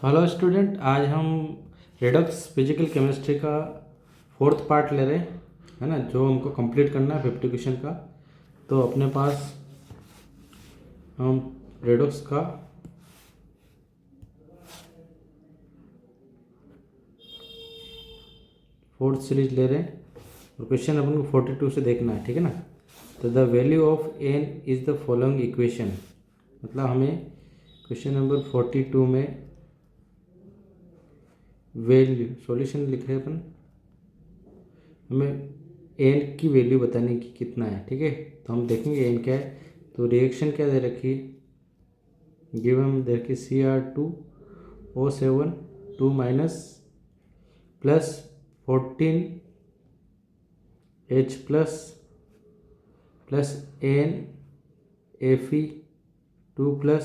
Hello student, आज हम Redux physical chemistry का फोर्थ पार्ट ले रहे हैं, है ना, जो हमको कंप्लीट करना है 50 क्वेश्चन का। तो अपने पास हम रेडक्स का फोर्थ सीरीज ले रहे हैं और क्वेश्चन अपन को 42 से देखना है, ठीक है ना। तो the value of n is the following equation, मतलब हमें क्वेश्चन नंबर 42 में वैल्यू सॉल्यूशन लिख रहे हैं अपन, हमें एन की वैल्यू बताने की कितना है, ठीक है। तो हम देखेंगे एन क्या है। तो रिएक्शन क्या दे रखी है, गिवन दे रखी Cr2O7 2 minus plus 14H plus n Fe2 plus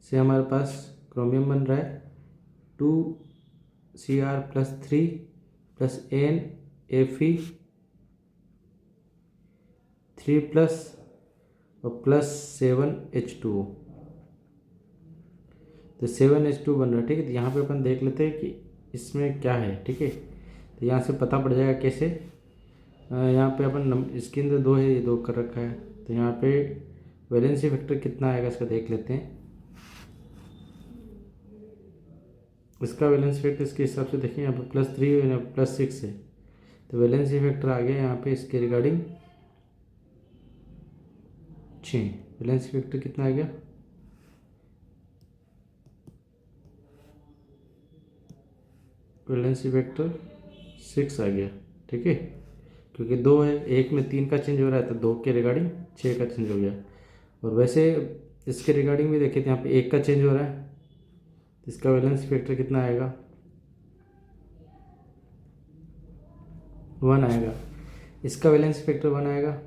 से हमारे पास क्रोमियम बन रहा है 2Cr plus 3 plus n Fe3 plus और प्लस 7H2O। तो 7H2 बन रहा है, ठीक है। तो यहाँ पे अपन देख लेते हैं कि इसमें क्या है, ठीक है। तो यहाँ से पता पड़ जाएगा कैसे। यहाँ पे अपन इसके अंदर दो है, ये दो कर रखा है। तो यहाँ पे वैलेंसी फैक्टर कितना आएगा इसका देख लेते हैं। इसका वैलेंसी फैक्टर इसके हिसाब से देखें, यहाँ पे +3 है, यहाँ पे +6 है। तो वैलेंसी फैक्टर आ गया यहाँ पे इसके रिगार्डिंग 6। वैलेंसी फैक्टर कितना आ गया, वैलेंसी फैक्टर 6 आ गया, ठीक है। क्योंकि दो है, एक में 3 का चेंज हो रहा है, तो 2 के रिगार्डिंग 6 का चेंज हो गया। और वैसे इसके रिगार्डिंग भी देखे तो यहाँ पे 1 का चेंज हो रहा है, तो इसका वैलेंसी फैक्टर कितना आएगा, 1 आएगा। इसका वैलेंसी फैक्टर 1 आएगा।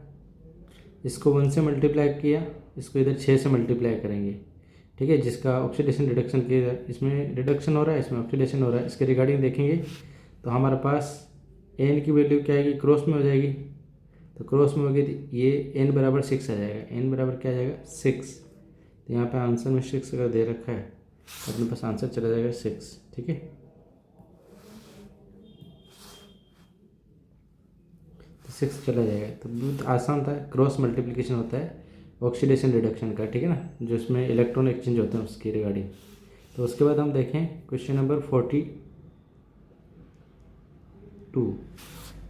इसको 1 से मल्टीप्लाई किया, इसको इधर 6 से मल्टीप्लाई करेंगे, ठीक है। जिसका ऑक्सीडेशन रिडक्शन किया, इसमें रिडक्शन हो रहा है, इसमें ऑक्सीडेशन हो रहा है। इसके रिगार्डिंग देखेंगे तो हमारे पास एन की वैल्यू क्या आएगी, क्रॉस में हो जाएगी। तो क्रॉस में होगी तो ये एन बराबर 6 आ जाएगा। एन बराबर क्या आ जाएगा, 6। तो यहाँ पे आंसर में 6 अगर दे रखा है तो अपने पास आंसर चला जाएगा 6, ठीक है। तो 6 चला जाएगा। तो बहुत आसान था, क्रॉस मल्टीप्लिकेशन होता है ऑक्सीडेशन रिडक्शन का, ठीक है ना, जो इसमें इलेक्ट्रॉन एक्सचेंज होते हैं उसकी रिगार्डिंग। तो उसके बाद हम देखें question number 42।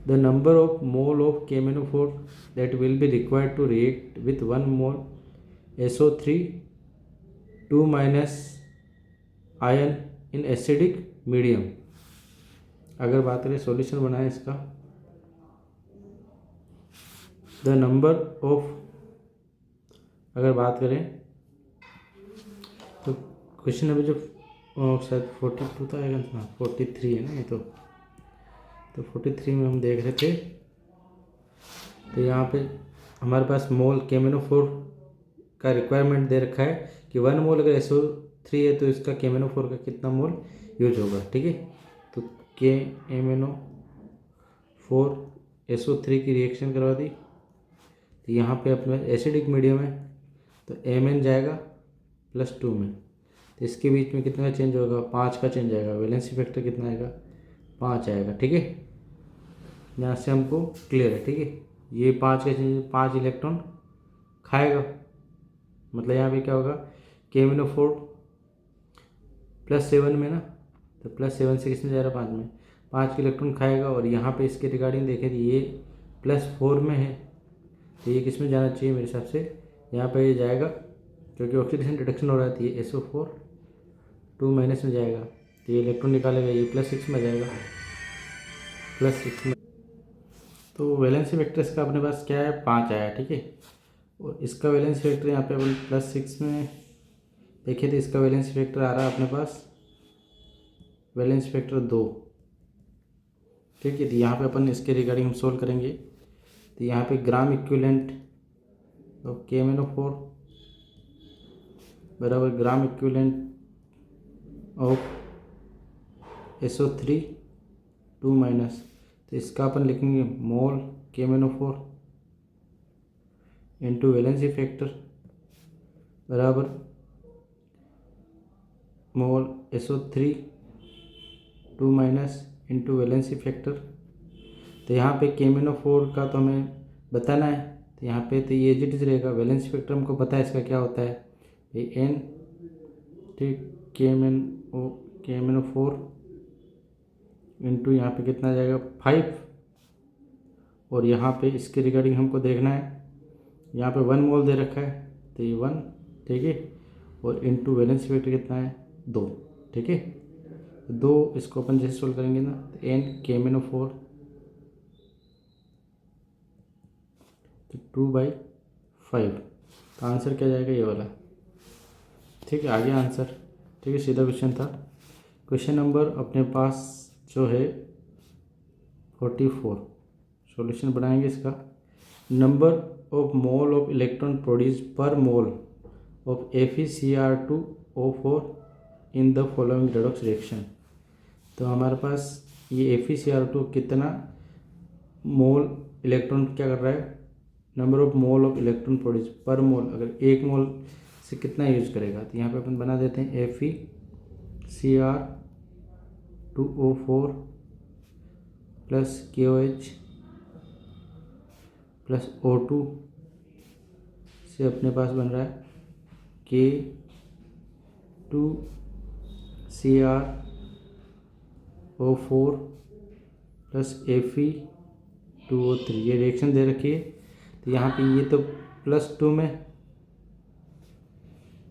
The number of mole of KMnO4 that will be required to react with 1 mole SO3 2 minus ion in acidic medium. अगर बात करें सॉल्यूशन बनाए इसका, द नंबर ऑफ, अगर बात करें तो क्वेश्चन नंबर जो शायद 42 तो आएगा ना, 43 है ना ये तो 43 में हम देख रहे थे। तो यहाँ पे हमारे पास मोल KMnO4 का रिक्वायरमेंट दे रखा है कि 1 मोल अगर SO3 है तो इसका KMnO4 का कितना मोल यूज होगा, ठीक है। तो KMnO4 SO3 की रिएक्शन करवा दी। तो यहाँ पे अपने एसिडिक मीडियम है, तो Mn जाएगा +2 में। तो इसके बीच में कितना चेंज होगा, 5 का चेंज आएगा। वैलेंसी फैक्टर कितना आएगा, 5 आएगा, ठीक है। यहाँ से हमको क्लियर है, ठीक है। ये 5 का चेंज 5 इलेक्ट्रॉन खाएगा, मतलब यहाँ पे क्या होगा, KMnO4 +7 में ना, तो +7 से किसमें जा रहा है, 5 में। 5 इलेक्ट्रॉन खाएगा और यहाँ पे इसके रिगार्डिंग देखें तो ये +4 में है, तो ये किस में जाना चाहिए मेरे हिसाब से, यहाँ पे ये जाएगा, क्योंकि ऑक्सीडेशन रिडक्शन हो रहा है। तो ये SO4 2 माइनस में जाएगा, तो ये इलेक्ट्रॉन निकालेगा, ये +6 में जाएगा, +6 में। तो वैलेंसी फैक्टर इसका अपने पास क्या है, 5 आया, ठीक है। और इसका वैलेंसी फैक्टर यहाँ पे अपन +6 में देखिए तो इसका वैलेंसी फैक्टर आ रहा है अपने पास, वैलेंसी फैक्टर 2, ठीक है। तो यहाँ पे अपन इसके रिगार्डिंग हम सोल्व करेंगे। तो यहाँ पे ग्राम इक्विवेलेंट ऑफ KMnO4 बराबर gram equivalent of SO3 2 minus. तो इसका अपन लिखेंगे मोल KMnO4 इंटू वैलेंसी फैक्टर बराबर मोल SO3 2 minus into valency factor. तो यहाँ पे KMnO4 का तो हमें बताना है, तो यहाँ पे तो ये एज रहेगा। वैलेंसी फैक्टर हमको पता है इसका क्या होता है, ये N, ठीक, KMnO4 इंटू यहाँ पे कितना आ जाएगा 5, और यहाँ पे इसके रिगार्डिंग हमको देखना है, यहाँ पे 1 मोल दे रखा है तो ये 1, ठीक है, और इंटू वैलेंसी फैक्टर कितना है 2, ठीक है। 2 इसको अपन जैसे सोल्व करेंगे ना, तो N KMnO4 तो 2/5, तो आंसर क्या जाएगा, ये वाला, ठीक है। आगे आंसर, ठीक है, सीधा क्वेश्चन था। क्वेश्चन नंबर अपने पास जो है 44, सॉल्यूशन बनाएंगे इसका। Number of mole of electron produce per mole of FeCr2O4 in the following redox reaction. तो हमारे पास ये FeCr2 कितना मोल इलेक्ट्रॉन क्या कर रहा है, number of mole of electron produce per मोल, अगर 1 मोल से कितना यूज करेगा, तो यहाँ पे अपन बना देते हैं FeCr2O4 plus KOH plus O2 से अपने पास बन रहा है K2Cr O4 प्लस Fe2O3। ये रिएक्शन दे रखी है, तो यहाँ पे ये तो +2 में,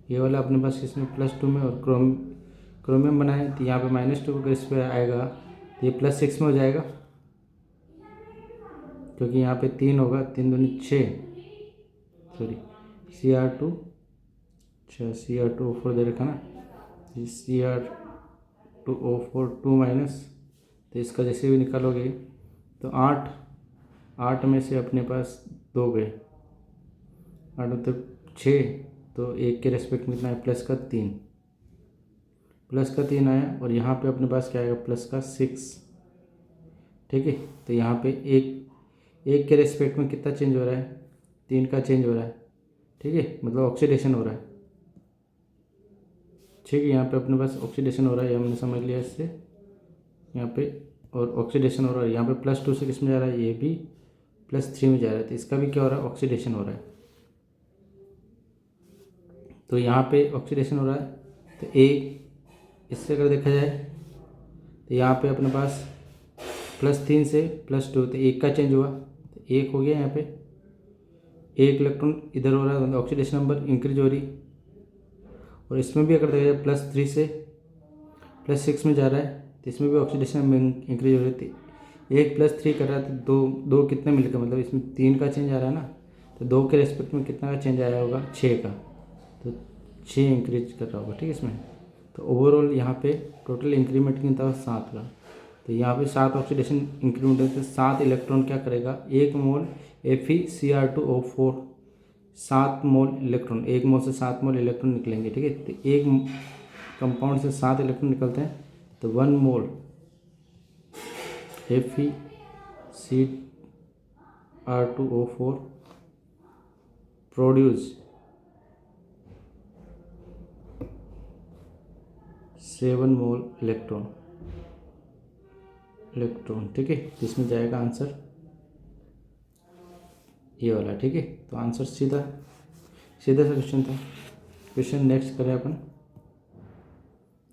ये वाला अपने पास इसमें +2 में, और क्रोमियम बनाए तो यहाँ पे -2 अगर इस पर आएगा तो ये +6 में हो जाएगा, क्योंकि यहाँ पे 3 होगा, 3 दूनी 6, सॉरी Cr2O4 दे रखा ना, Cr2O4 2 माइनस, तो इसका जैसे भी निकालोगे तो 8 में से अपने पास 2 गए, 8 मतलब 6, तो 1 के रेस्पेक्ट में कितना है, प्लस का 3 आया, और यहाँ पे अपने पास क्या आएगा, +6, ठीक है। तो यहाँ पे एक के रेस्पेक्ट में कितना चेंज हो रहा है, 3 का चेंज हो रहा है, ठीक है, मतलब ऑक्सीडेशन हो रहा है, ठीक है। यहाँ पे अपने पास ऑक्सीडेशन हो रहा है, ये हमने समझ लिया इससे, यहाँ पे और ऑक्सीडेशन हो रहा है, यहाँ पे +2 से किस में जा रहा है, ये भी +3 में जा रहा है, तो इसका भी क्या हो रहा है, ऑक्सीडेशन हो रहा है। तो यहाँ पे ऑक्सीडेशन हो रहा है, तो एक इससे अगर देखा जाए तो यहाँ पे अपने पास +3 से +2, तो 1 का चेंज हुआ, तो 1 हो गया, यहाँ पे 1 इलेक्ट्रॉन इधर हो रहा है, मतलब ऑक्सीडेशन नंबर इंक्रीज हो रही, और इसमें भी अगर देखा जाए +3 से +6 में जा रहा है, तो इसमें भी ऑक्सीडेशन नंबर इंक्रीज हो रही थी। 1 +3 कर रहा है तो दो कितने मिलकर, मतलब इसमें 3 का चेंज आ रहा है ना, तो 2 के रेस्पेक्ट में कितना का चेंज आया होगा, 6 का, तो 6 इंक्रीज कर रहा होगा, ठीक है इसमें। तो ओवरऑल यहाँ पे टोटल इंक्रीमेंट कितना था, 7 का, तो यहाँ पे 7 ऑक्सीडेशन इंक्रीमेंट है, तो 7 इलेक्ट्रॉन क्या करेगा, 1 मोल FeCr2O4, 7 मोल इलेक्ट्रॉन, 1 मोल से 7 मोल इलेक्ट्रॉन निकलेंगे, ठीक है। तो एक कंपाउंड से 7 इलेक्ट्रॉन निकलते हैं, तो 1 मोल FeCr2O4 प्रोड्यूस 7 मोल इलेक्ट्रॉन, ठीक है। तो इसमें जाएगा आंसर ये वाला, ठीक है। तो आंसर सीधा सा क्वेश्चन था। क्वेश्चन नेक्स्ट करें अपन।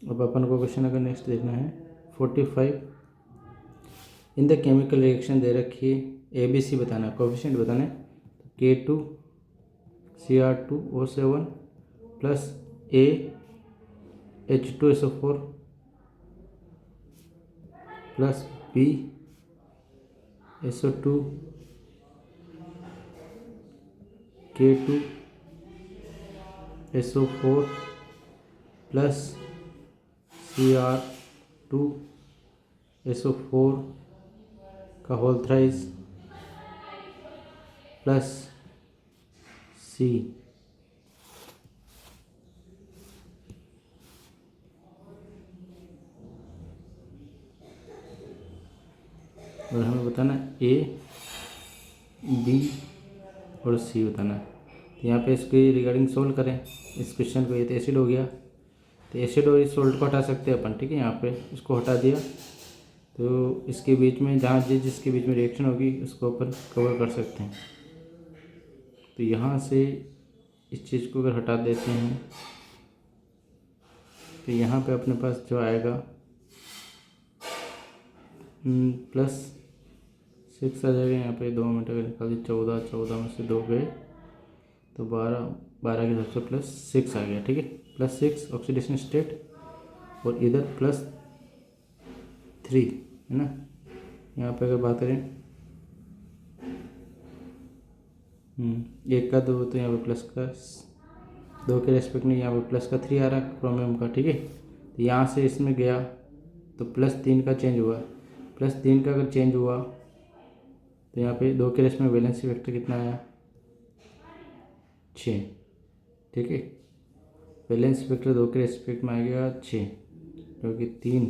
अब अपन को क्वेश्चन अगर नेक्स्ट देखना है 45, इन द केमिकल रिएक्शन दे रखी है, ABC बताना है, कोफिशिएंट बताना है, K2Cr2O7 plus AH2SO4 plus BSO2 K2SO4 plus Cr2SO4 का होल थ्राइस प्लस C। और हमें बताना A, B और C बताना है। तो यहाँ पे इसके रिगार्डिंग सोल्व करें इस क्वेश्चन को। ये तो एसिड हो गया, तो एसिड और इस सोल्ट को हटा सकते हैं अपन, ठीक है। यहाँ पे इसको हटा दिया तो इसके बीच में जहाँ जिसके बीच में रिएक्शन होगी उसको अपन कवर कर सकते हैं। तो यहाँ से इस चीज़ को अगर हटा देते हैं तो यहाँ पे अपने पास जो आएगा +6 आ जाएगा। यहाँ पे 2 मिनट अगर निकाल दी 14 में से 2 गए तो 12 के हिसाब से +6 आ गया, ठीक है। +6 ऑक्सीडेशन स्टेट और इधर +3 है ना। यहाँ पे अगर बात करें 1 का 2 तो यहाँ पे प्लस का 2 के रेस्पेक्ट में यहाँ पे +3 आ रहा है क्रोमियम का, ठीक है। तो यहाँ से इसमें गया तो +3 का चेंज हुआ, +3 का अगर चेंज हुआ तो यहाँ पे 2 के रेस्पेक्ट में वैलेंसी वेक्टर कितना आया 6, ठीक है। वैलेंसी वेक्टर 2 के रेस्पेक्ट में आ गया 6 क्योंकि 3,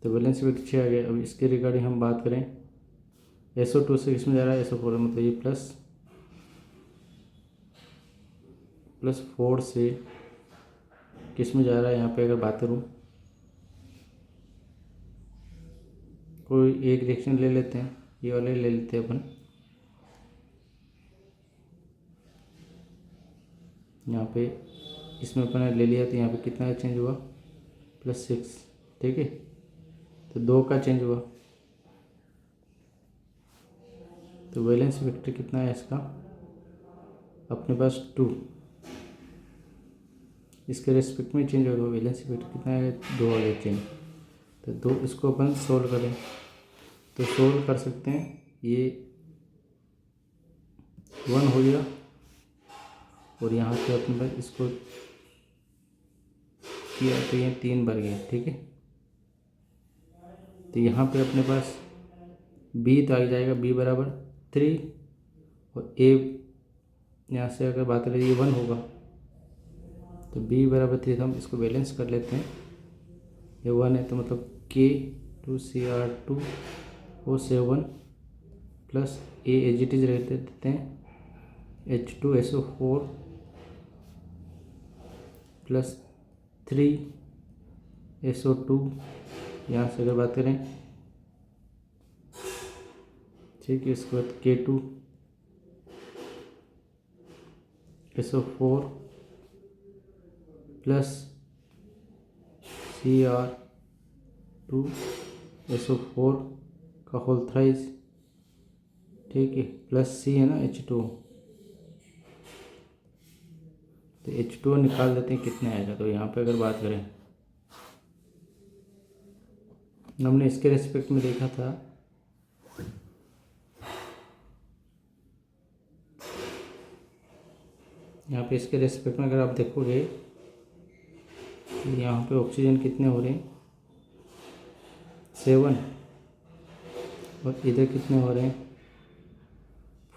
तो वैलेंसी वेक्टर 6 आ गया। अब इसके रिगार्डिंग हम बात करें SO2 से किसमें जा रहा है SO4, मतलब ये +4 से किस में जा रहा है। यहाँ पे अगर बात करूँ कोई एक रिएक्शन ले लेते हैं, ये वाला ले लेते हैं अपन। यहाँ पे इसमें अपन ने ले लिया तो यहाँ पे कितना का चेंज हुआ +6, ठीक है। तो 2 का चेंज हुआ तो वैलेंस वेक्टर कितना है इसका अपने पास 2, इसके रेस्पेक्ट में चेंज होगा। वैलेंस वेक्टर कितना है 2 आ गया चेंज। तो 2 इसको अपन सोल्व करें तो सोल्व कर सकते हैं। ये 1 हो गया और यहाँ पे अपने पास इसको किया तो ये 3 बढ़ गया, ठीक है। तो यहाँ पे अपने पास B तो आ जाएगा, B बराबर 3 और A यहाँ से अगर बात करें ये 1 होगा तो B बराबर 3, तो हम इसको बैलेंस कर लेते हैं। ये 1 है तो मतलब K2Cr2O7 plus A as it is रहते देते हैं H2SO4 प्लस 3SO2। यहाँ से अगर बात करें ठीक है, इसके बाद K2SO4 प्लस Cr2SO4 का होल थ्राइस, ठीक है, प्लस C है ना H2, तो H2 निकाल देते हैं कितने आएगा। तो यहाँ पे अगर बात करें हमने इसके रेस्पेक्ट में देखा था यहाँ पे इसके रेस्पेक्ट में अगर आप देखोगे तो यहाँ पे ऑक्सीजन कितने हो रहे हैं 7 और इधर कितने हो रहे हैं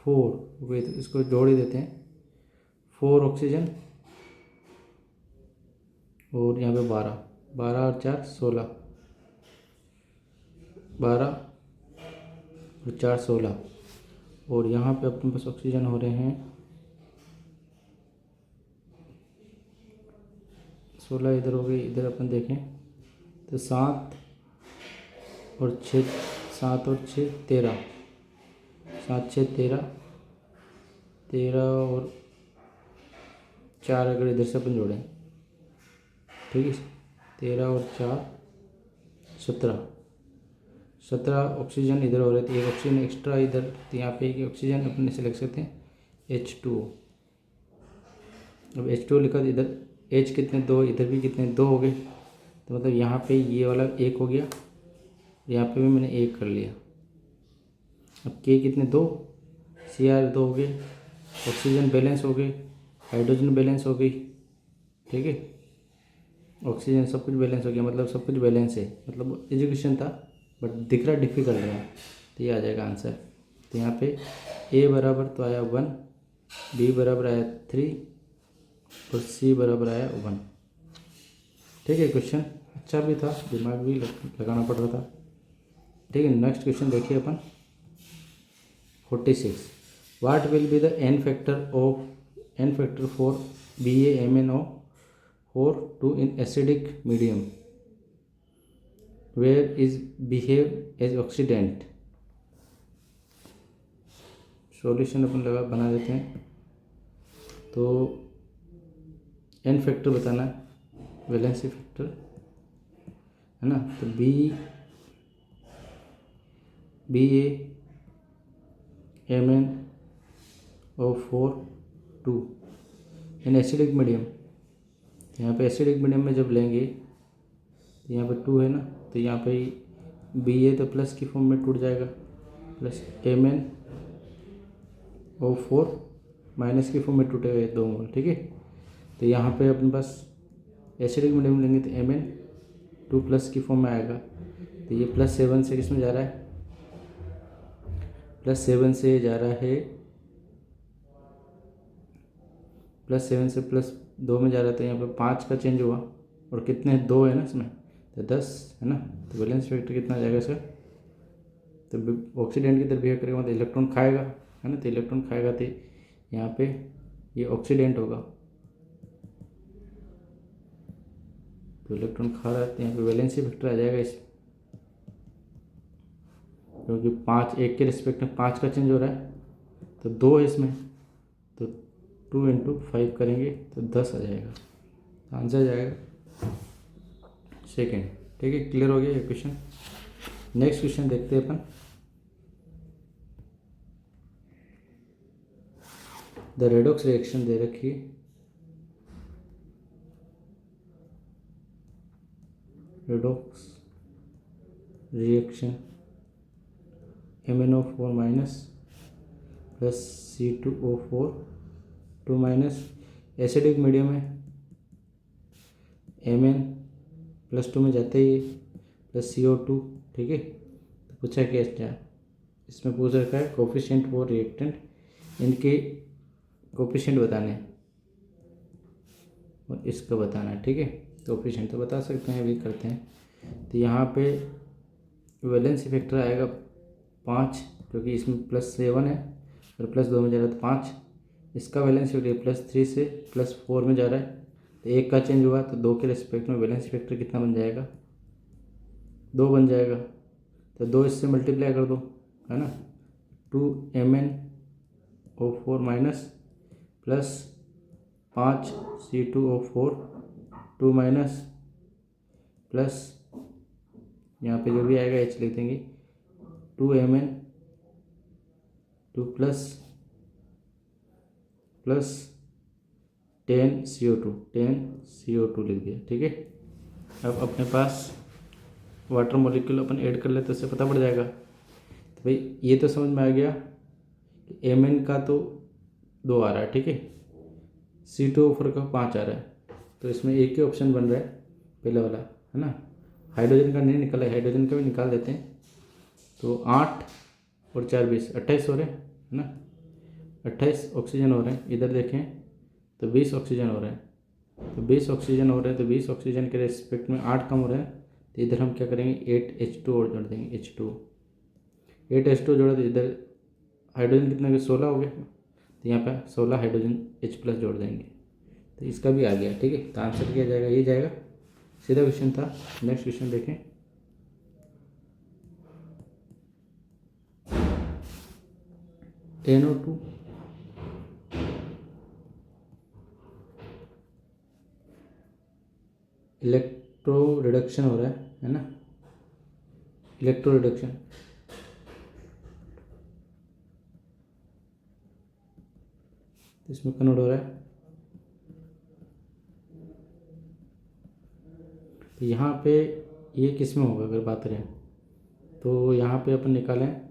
4, इसको जोड़ ही देते हैं 4 ऑक्सीजन और यहाँ पे 12 और 4 16, 12 और 4 16 और यहाँ पे अपने पास ऑक्सीजन हो रहे हैं 16, इधर हो गए, इधर अपन देखें तो 7 और 6 13, 7 6 13 और 4 अगर इधर से अपन जोड़ें, ठीक है, 13 और 4 17 ऑक्सीजन इधर हो रहे थे, एक ऑक्सीजन एक्स्ट्रा इधर, तो यहाँ पे एक ऑक्सीजन अपन से लिख सकते हैं H2O। अब H2O लिखा तो इधर H कितने 2, इधर भी कितने 2 हो गए, तो मतलब यहाँ पे ये वाला 1 हो गया, यहाँ पे भी मैंने 1 कर लिया। अब K कितने 2, Cr 2 हो गए, ऑक्सीजन बैलेंस हो गई, हाइड्रोजन बैलेंस हो गई, ठीक है, ऑक्सीजन सब कुछ बैलेंस हो गया, मतलब सब कुछ बैलेंस है, मतलब एजुकेशन था बट दिख रहा डिफिकल्ट है, तो ये आ जाएगा आंसर। तो यहाँ पे A बराबर तो आया 1, B बराबर आया 3 और C बराबर आया 1, ठीक है। क्वेश्चन अच्छा भी था, दिमाग भी लगाना पड़ रहा था, ठीक है। नेक्स्ट क्वेश्चन देखिए अपन 46, what will be the n factor for BaMnO 4 2 in acidic medium where is behave as oxidant। Solution अपन बना देते हैं। तो एन फैक्टर बताना है, वैलेंसी फैक्टर है ना। तो BaMnO4 2 इन एसिडिक मीडियम। यहाँ पे एसिडिक मीडियम में जब लेंगे तो यहाँ पे 2 है ना, तो यहाँ पे Ba तो प्लस की फॉर्म में टूट जाएगा, प्लस MnO4 माइनस की फॉर्म में टूटेगा, ये 2 मोल। ठीक है, तो यहाँ पे अपने पास एसिडिक मीडियम लेंगे तो Mn2 प्लस की फॉर्म में आएगा। तो ये +7 से किस में जा रहा है, +7 से जा रहा है, +7 से +2 में जा रहा था। यहाँ पे 5 का चेंज हुआ और कितने 2 है ना इसमें, तो 10 है ना। तो वैलेंस फैक्टर कितना आ जाएगा इसका, तो ऑक्सीडेंट की तरफ बिहेव करेगा मतलब इलेक्ट्रॉन खाएगा है ना। तो इलेक्ट्रॉन खाएगा तो यहाँ पे ये ऑक्सीडेंट होगा, तो इलेक्ट्रॉन खा रहा है तो यहाँ पे वैलेंसी फैक्टर आ जाएगा इस, क्योंकि 5 1 के रिस्पेक्ट में 5 का चेंज हो रहा है, तो 2 है इसमें, तो 2 × 5 करेंगे तो 10 आ जाएगा, आंसर जाएगा सेकेंड। ठीक है, क्लियर हो गया ये क्वेश्चन। नेक्स्ट क्वेश्चन देखते हैं अपन। द रेडॉक्स रिएक्शन दे रखी है, redox reaction MnO4 minus plus C2O4 2 minus, acidic medium है, Mn+2 में जाते ही प्लस CO2। ठीक है, तो पूछा क्या, इसमें पूछ रखा है कोफिशिएंट फॉर रिएक्टेंट, इनके कोफिशिएंट बताने हैं और इसका बताना है। ठीक है, कोफिशिएंट तो बता सकते हैं, अभी करते हैं। तो यहाँ पे वैलेंसी फैक्टर आएगा 5, क्योंकि इसमें +7 है और +2 में जा रहा है तो 5। इसका वैलेंसी फैक्टर +3 से +4 में जा रहा है, तो 1 का चेंज हुआ तो 2 के रिस्पेक्ट में वैलेंसी फैक्टर कितना बन जाएगा, 2 बन जाएगा। तो 2 इससे मल्टीप्लाई कर दो है ना, 2 MnO4 minus plus 5 C2O4 2 minus plus यहाँ पे जो भी आएगा H लिख देंगे, 2 Mn2 प्लस 10 CO2 लिख दिया। ठीक है, अब अपने पास वाटर मॉलिक्यूल अपन ऐड कर ले तो इससे पता पड़ जाएगा। तो भाई ये तो समझ में आ गया कि Mn का तो 2 आ रहा है, ठीक है, C2O4 का 5 आ रहा है, तो इसमें एक ही ऑप्शन बन रहा है पहले वाला है ना। हाइड्रोजन का नहीं निकला है, हाइड्रोजन का भी निकाल देते हैं। तो 8 और 4 20 28 हो रहे हैं है ना, 28 ऑक्सीजन हो रहे हैं। इधर देखें तो 20 ऑक्सीजन हो रहे हैं, तो 20 ऑक्सीजन हो रहे हैं, तो 20 ऑक्सीजन के रिस्पेक्ट में 8 कम हो रहे हैं, तो इधर हम क्या करेंगे 8H2 और जोड़ देंगे, H2 8H2 जोड़ा तो इधर हाइड्रोजन कितने के 16 हो गए, तो यहाँ पे 16 हाइड्रोजन H+ जोड़ देंगे, तो इसका भी आ गया। ठीक है, तो आंसर क्या जाएगा, ये जाएगा। सीधा क्वेश्चन था। नेक्स्ट क्वेश्चन देखें। NO2 इलेक्ट्रो रिडक्शन हो रहा है ना, इलेक्ट्रो रिडक्शन इसमें कन्वर्ट हो रहा है। तो यहाँ पे ये किस में होगा अगर बात करें, तो यहाँ पे अपन निकालें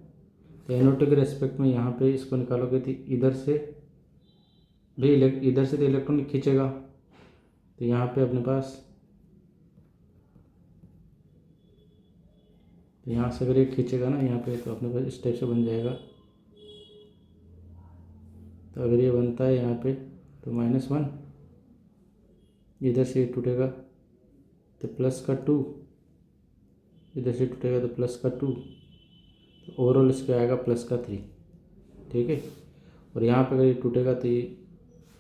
तो NO2 के रेस्पेक्ट में यहाँ पे इसको निकालोगे तो इधर से भी इधर से तो इलेक्ट्रॉन खींचेगा, तो यहाँ पे अपने पास, तो यहाँ से अगर ये खींचेगा ना यहाँ पे, तो अपने पास इस टाइप से बन जाएगा। तो अगर ये बनता है यहाँ पे तो -1, इधर से ये टूटेगा तो +2, इधर से टूटेगा तो +2, तो ओवरऑल इस पर आएगा +3। ठीक है, और यहाँ पे अगर ये टूटेगा तो ये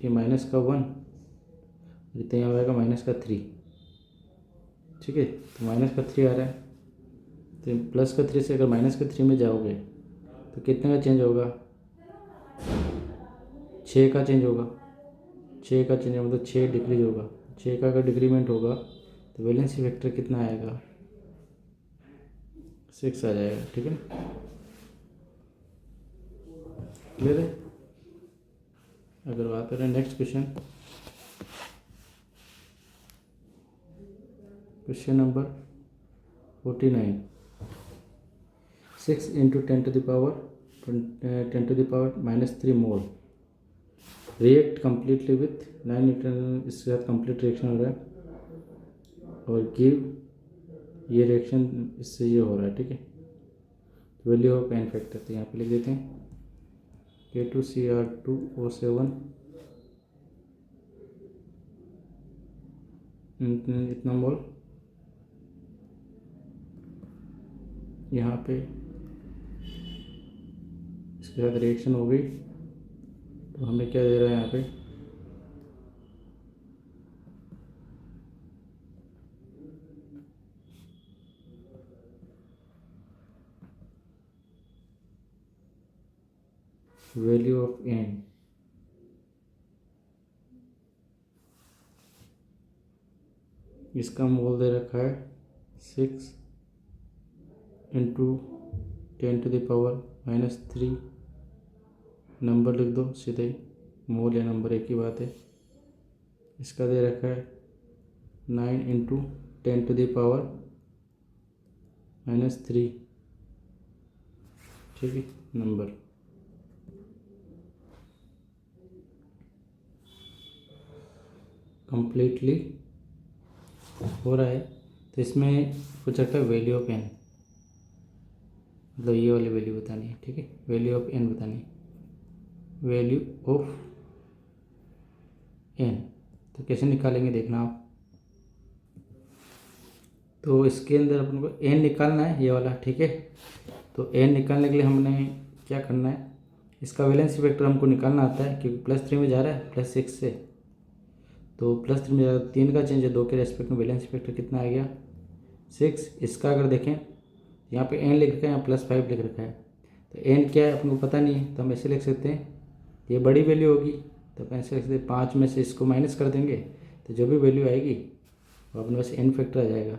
-1, तो यहाँ आएगा -3। ठीक है, तो -3 आ रहा है, तो +3 से अगर -3 में जाओगे तो कितने का चेंज होगा? 6 का चेंज होगा। 6 का चेंज मतलब 6 डिक्रीज होगा। 6 का अगर डिक्रीमेंट होगा तो वैलेंसी फैक्टर कितना आएगा? 6 आ जाएगा। ठीक है ना, क्लियर है। अगर बात करें next question number 49। 6 × 10⁻³ mole react completely with 9 Newton. इसके साथ कंप्लीट रिएक्शन हो रहा है और गिव ये रिएक्शन इससे ये हो रहा है। ठीक है, वैल्यू ऑफ एन फैक्टर तो यहाँ पे लिख देते हैं K2Cr2O7 इतना मोल। यहाँ पे इसके साथ रिएक्शन हो गई तो हमें क्या दे रहा है यहाँ पे? Value of n. इसका मोल दे रखा है 6 × 10⁻³ नंबर लिख दो सीधे, मोल या नंबर एक ही बात है। इसका दे रखा है 9 × 10⁻³ ठीक है नंबर। कंप्लीटली हो रहा है तो इसमें कुछ रखा है वैल्यू ऑफ एन, मतलब ये वाली वैल्यू बतानी है। ठीक है, वैल्यू ऑफ एन बतानी है, वैल्यू ऑफ एन। तो कैसे निकालेंगे देखना आप। तो इसके अंदर अपन को एन निकालना है ये वाला। ठीक है, तो एन निकालने के लिए हमने क्या करना है, इसका वैलेंसी फैक्टर हमको निकालना आता है क्योंकि +3 में जा रहा है +6 से, तो +3 में जा रहा है, 3 का चेंज है, 2 के रेस्पेक्ट में वैलेंसी फैक्टर कितना आ गया 6। इसका अगर देखें यहाँ पे एन लिख रखा है, यहाँ +5 लिख रखा है, तो एन क्या है अपन को पता नहीं है, तो हम ऐसे लिख सकते हैं ये बड़ी वैल्यू होगी तो अपन ऐसे लिख सकते हैं 5 में से इसको माइनस कर देंगे तो जो भी वैल्यू आएगी वो अपने पास एन फैक्टर आ जाएगा।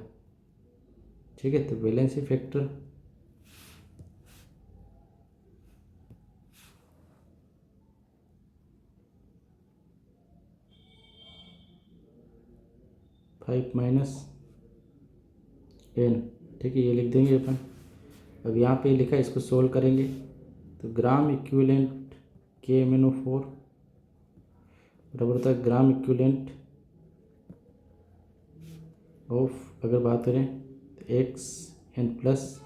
ठीक है, तो वैलेंसी फैक्टर -5 ठीक है, ये लिख देंगे अपन। अब यहाँ पे लिखा है, इसको सोल्व करेंगे तो ग्राम इक्विवेलेंट KMnO4 बराबर होता है ग्राम इक्विवेलेंट ऑफ, अगर बात करें तो XN प्लस,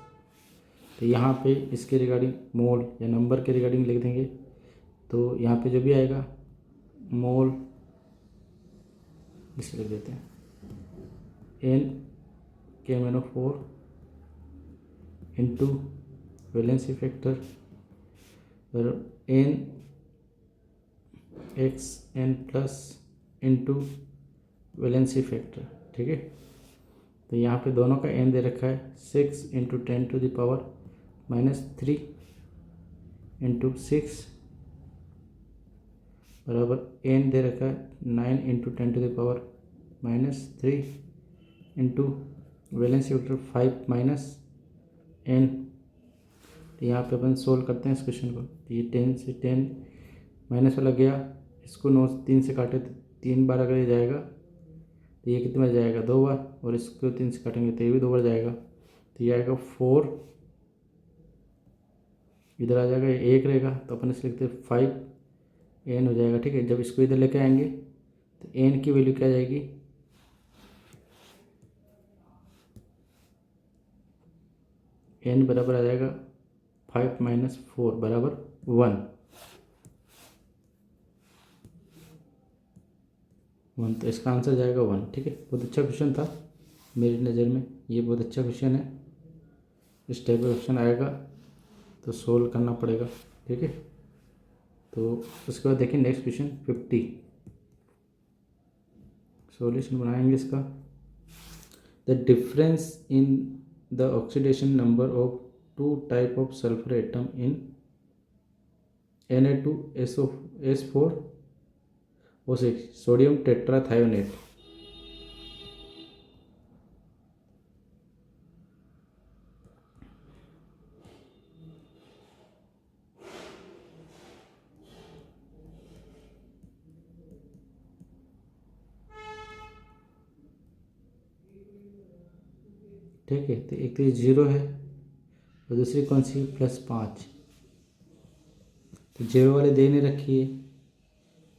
तो यहाँ पे इसके रिगार्डिंग मोल या नंबर के रिगार्डिंग लिख देंगे। तो यहाँ पे जो भी आएगा मोल इसे लिख देते हैं N KMnO4 into valency factor और N XN plus into valency factor. ठीक है, तो यहाँ पे दोनों का n दे रखा है 6 × 10⁻³ इंटू 6 बराबर n दे रखा है 9 × 10⁻³ इंटू वैलेंसी फैक्टर 5 - n। तो यहाँ पे अपन सोल्व करते हैं इस क्वेश्चन को। तो ये 10 से 10 माइनस वाला गया, इसको 9 से 3 से काटे तो 3 बार अगर ये जाएगा तो ये कितने बार जाएगा 2 बार, और इसको 3 से काटेंगे तो ये भी 2 बार जाएगा, तो ये आएगा 4। इधर आ जाएगा, ये 1 रहेगा तो अपन इसे लिखते हैं 5n हो जाएगा। ठीक है, जब इसको इधर लेके आएंगे तो n की वैल्यू क्या आ जाएगी n बराबर आ जाएगा 5 - 4 बराबर 1। तो इसका आंसर जाएगा 1। ठीक है, बहुत अच्छा क्वेश्चन था मेरी नज़र में, ये बहुत अच्छा क्वेश्चन है। इस टाइप का क्वेश्चन आएगा तो सोल्व करना पड़ेगा। ठीक है, तो उसके बाद देखिए नेक्स्ट क्वेश्चन 50। सॉल्यूशन बनाएंगे इसका। The difference in the oxidation number of two type of sulphur atom in Na2SO4O6 sodium tetrathionate. ठीक है, तो एक तो ये 0 है और दूसरी कौन सी +5, तो 0 वाले दे नहीं रखी है।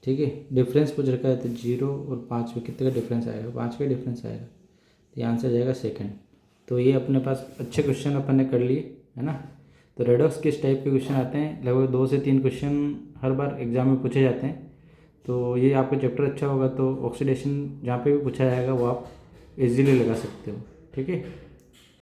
ठीक है, डिफरेंस पूछ रखा है तो 0 और 5 में कितने का डिफरेंस आएगा, 5 का डिफरेंस आएगा, तो ये आंसर जाएगा सेकंड। तो ये अपने पास अच्छे क्वेश्चन अपन ने कर लिए है ना। तो रेडॉक्स किस टाइप के क्वेश्चन आते हैं, लगभग 2 से 3 क्वेश्चन हर बार एग्जाम में पूछे जाते हैं। तो ये आपका चैप्टर अच्छा होगा तो ऑक्सीडेशन जहाँ पे भी पूछा जाएगा वो आप इजीली लगा सकते हो। ठीक है।